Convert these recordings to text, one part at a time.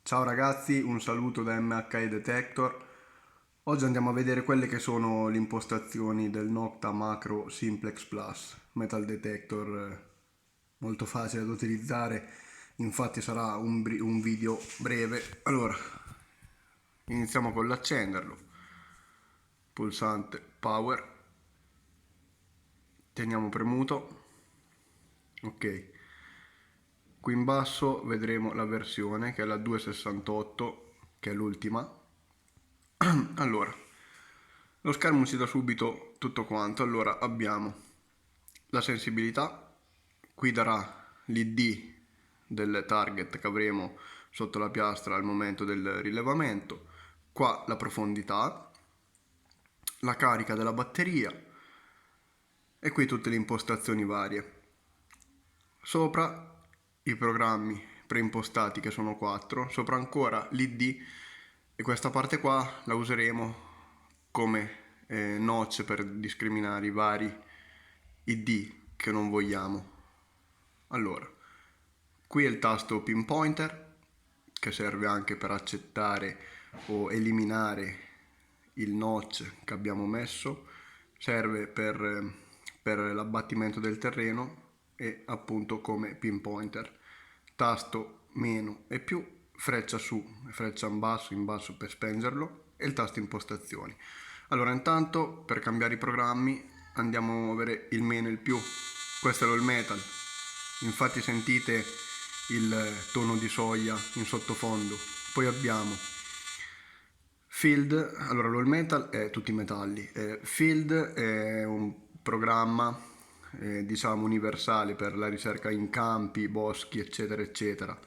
Ciao ragazzi, un saluto da MHI Detector. Oggi andiamo a vedere quelle che sono le impostazioni del Nocta Macro Simplex Plus Metal Detector, molto facile da utilizzare, infatti sarà un video breve. Allora, iniziamo con l'accenderlo, pulsante Power, teniamo premuto, ok. Qui in basso vedremo la versione che è la 268, che è l'ultima. Allora, lo schermo ci dà subito tutto quanto. Allora, abbiamo la sensibilità, qui darà l'ID del target che avremo sotto la piastra al momento del rilevamento, qua la profondità, la carica della batteria e qui tutte le impostazioni varie. Sopra i programmi preimpostati che sono 4, sopra ancora l'ID e questa parte qua la useremo come notch per discriminare i vari ID che non vogliamo. Allora, qui è il tasto pinpointer che serve anche per accettare o eliminare il notch che abbiamo messo, serve per l'abbattimento del terreno e appunto come pinpointer. Tasto meno e più, freccia su e freccia in basso per spengerlo e il tasto impostazioni. Allora intanto per cambiare i programmi andiamo a muovere il meno e il più. Questo è l'all metal, infatti sentite il tono di soia in sottofondo. Poi abbiamo Field, allora l'all metal è tutti i metalli, Field è un programma diciamo universale per la ricerca in campi, boschi eccetera eccetera.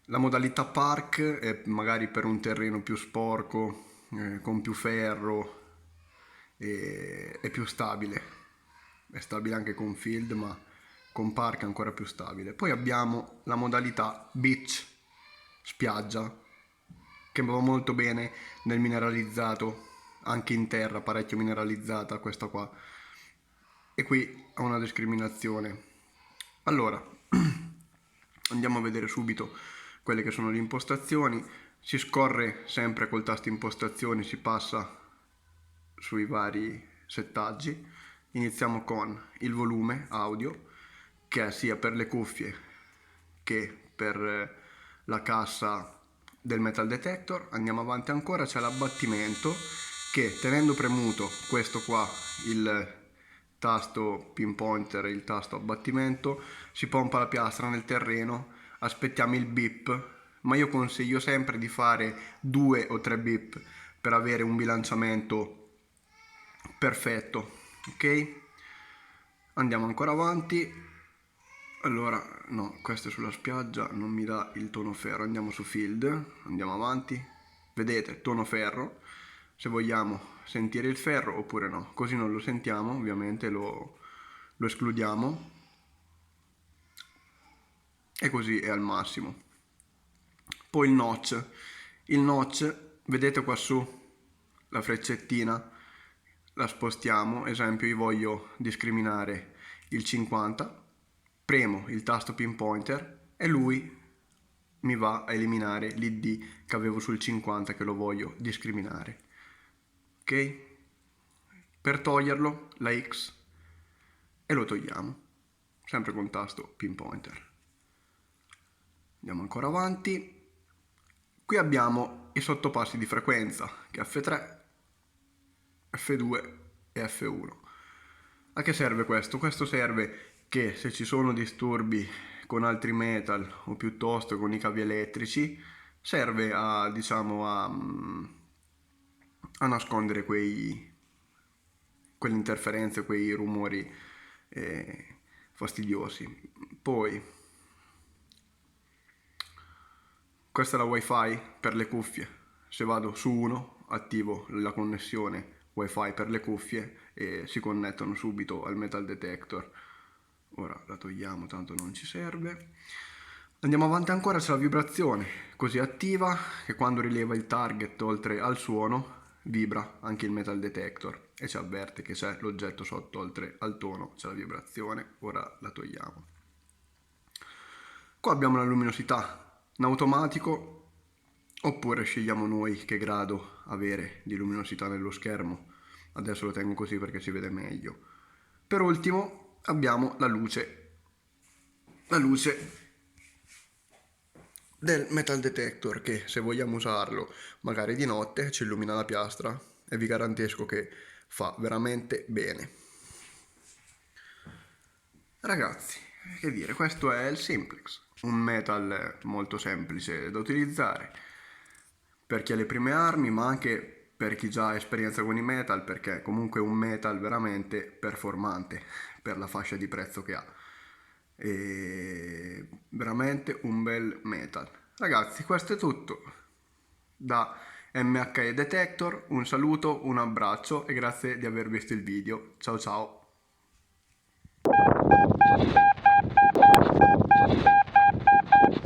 La modalità park è magari per un terreno più sporco, con più ferro, è più stabile, è stabile anche con field ma con park è ancora più stabile. Poi abbiamo la modalità beach, spiaggia, che va molto bene nel mineralizzato, anche in terra parecchio mineralizzata questa qua, e qui ha una discriminazione. Allora andiamo a vedere subito quelle che sono le impostazioni. Si scorre sempre col tasto impostazioni, si passa sui vari settaggi. Iniziamo con il volume audio, che è sia per le cuffie che per la cassa del metal detector. Andiamo avanti ancora, c'è l'abbattimento che tenendo premuto questo qua, il tasto pinpointer e il tasto abbattimento, si pompa la piastra nel terreno, aspettiamo il beep, ma io consiglio sempre di fare 2 o 3 beep per avere un bilanciamento perfetto, ok? Andiamo ancora avanti. Allora, no, questo è sulla spiaggia, non mi dà il tono ferro. Andiamo su field, andiamo avanti. Vedete, tono ferro. Se vogliamo sentire il ferro oppure no. Così non lo sentiamo, ovviamente lo escludiamo. E così è al massimo. Poi il notch. Il notch, vedete qua su la freccettina, la spostiamo. Esempio, io voglio discriminare il 50. Premo il tasto pinpointer e lui mi va a eliminare l'id che avevo sul 50 che lo voglio discriminare. Ok? Per toglierlo la X e lo togliamo, sempre con tasto pinpointer. Andiamo ancora avanti. Qui abbiamo i sottopassi di frequenza, che è F3, F2 e F1. A che serve questo? Questo serve che se ci sono disturbi con altri metal o piuttosto con i cavi elettrici, serve a, diciamo, a nascondere quelle interferenze, quei rumori fastidiosi. Poi, questa è la wifi per le cuffie. Se vado su uno, attivo la connessione wifi per le cuffie e si connettono subito al metal detector. Ora la togliamo, tanto non ci serve. Andiamo avanti ancora, c'è la vibrazione, così attiva che quando rileva il target oltre al suono vibra anche il metal detector e ci avverte che c'è l'oggetto sotto oltre al tono, c'è la vibrazione. Ora la togliamo. Qua abbiamo la luminosità, in automatico, oppure scegliamo noi che grado avere di luminosità nello schermo. Adesso lo tengo così perché si vede meglio. Per ultimo abbiamo la luce del metal detector, che se vogliamo usarlo magari di notte ci illumina la piastra e vi garantisco che fa veramente bene. Ragazzi, che dire, questo è il Simplex, un metal molto semplice da utilizzare per chi ha le prime armi, ma anche per chi già ha esperienza con i metal, perché comunque è un metal veramente performante per la fascia di prezzo che ha. E veramente un bel metal. Ragazzi, questo è tutto da MHE Detector. Un saluto, un abbraccio e grazie di aver visto il video. Ciao ciao.